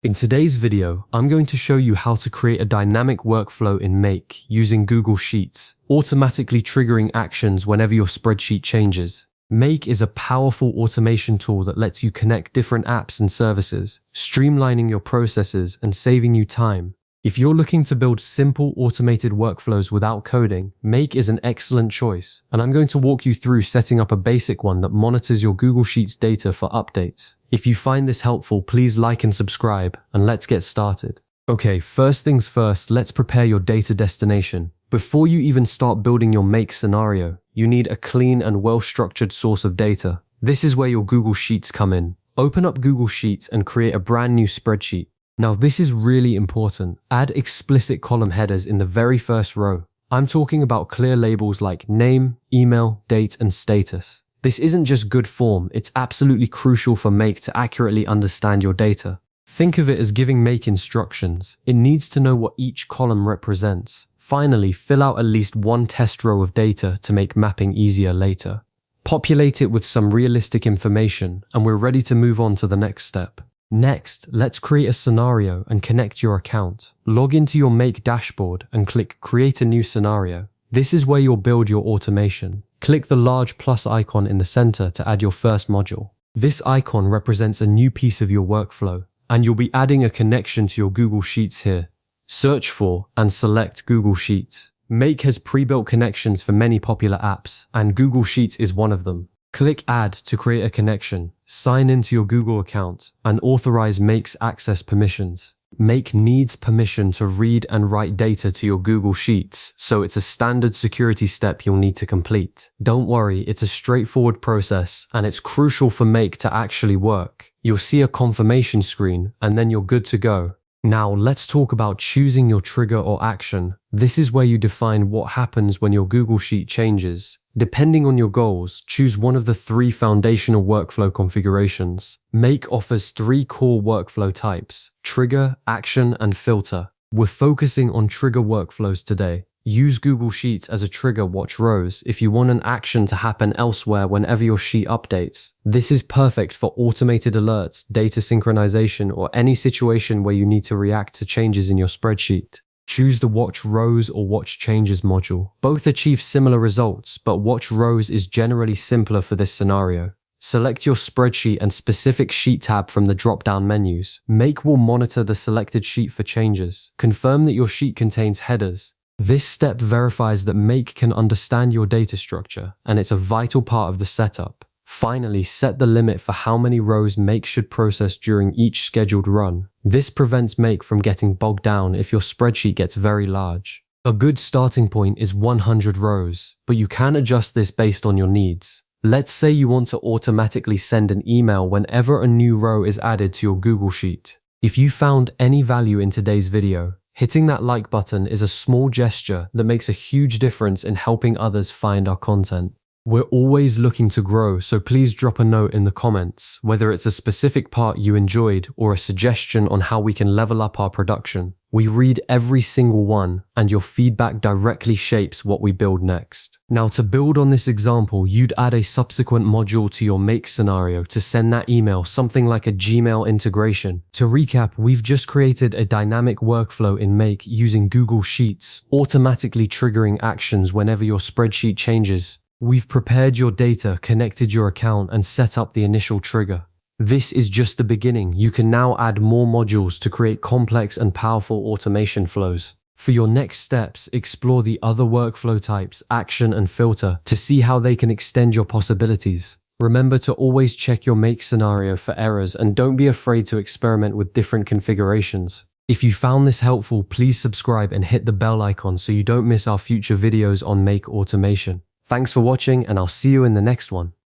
In today's video, I'm going to show you how to create a dynamic workflow in Make using Google Sheets, automatically triggering actions whenever your spreadsheet changes. Make is a powerful automation tool that lets you connect different apps and services, streamlining your processes and saving you time. If you're looking to build simple automated workflows without coding, Make is an excellent choice, and I'm going to walk you through setting up a basic one that monitors your Google Sheets data for updates. If you find this helpful, please like and subscribe, and let's get started. Okay, first things first, let's prepare your data destination. Before you even start building your Make scenario, you need a clean and well-structured source of data. This is where your Google Sheets come in. Open up Google Sheets and create a brand new spreadsheet. Now this is really important. Add explicit column headers in the very first row. I'm talking about clear labels like name, email, date, and status. This isn't just good form, it's absolutely crucial for Make to accurately understand your data. Think of it as giving Make instructions. It needs to know what each column represents. Finally, fill out at least one test row of data to make mapping easier later. Populate it with some realistic information, and we're ready to move on to the next step. Next, let's create a scenario and connect your account. Log into your Make dashboard and click Create a new scenario. This is where you'll build your automation. Click the large plus icon in the center to add your first module. This icon represents a new piece of your workflow, and you'll be adding a connection to your Google Sheets here. Search for and select Google Sheets. Make has pre-built connections for many popular apps, and Google Sheets is one of them. Click Add to create a connection, sign into your Google account, and authorize Make's access permissions. Make needs permission to read and write data to your Google Sheets, so it's a standard security step you'll need to complete. Don't worry, it's a straightforward process, and it's crucial for Make to actually work. You'll see a confirmation screen, and then you're good to go. Now let's talk about choosing your trigger or action. This is where you define what happens when your Google Sheet changes. Depending on your goals, choose one of the three foundational workflow configurations. Make offers three core workflow types: trigger, action, and filter. We're focusing on trigger workflows today. Use Google Sheets as a trigger watch rows if you want an action to happen elsewhere whenever your sheet updates. This is perfect for automated alerts, data synchronization, or any situation where you need to react to changes in your spreadsheet. Choose the Watch Rows or Watch Changes module. Both achieve similar results, but Watch Rows is generally simpler for this scenario. Select your spreadsheet and specific sheet tab from the drop-down menus. Make will monitor the selected sheet for changes. Confirm that your sheet contains headers. This step verifies that Make can understand your data structure, and it's a vital part of the setup. Finally, set the limit for how many rows Make should process during each scheduled run. This prevents Make from getting bogged down if your spreadsheet gets very large. A good starting point is 100 rows, but you can adjust this based on your needs. Let's say you want to automatically send an email whenever a new row is added to your Google Sheet. If you found any value in today's video, hitting that like button is a small gesture that makes a huge difference in helping others find our content. We're always looking to grow, so please drop a note in the comments, whether it's a specific part you enjoyed or a suggestion on how we can level up our production. We read every single one, and your feedback directly shapes what we build next. Now, to build on this example, you'd add a subsequent module to your Make scenario to send that email, something like a Gmail integration. To recap, we've just created a dynamic workflow in Make using Google Sheets, automatically triggering actions whenever your spreadsheet changes. We've prepared your data, connected your account, and set up the initial trigger. This is just the beginning. You can now add more modules to create complex and powerful automation flows. For your next steps, explore the other workflow types, action and filter, to see how they can extend your possibilities. Remember to always check your Make scenario for errors, and don't be afraid to experiment with different configurations. If you found this helpful, please subscribe and hit the bell icon so you don't miss our future videos on Make automation. Thanks for watching, and I'll see you in the next one.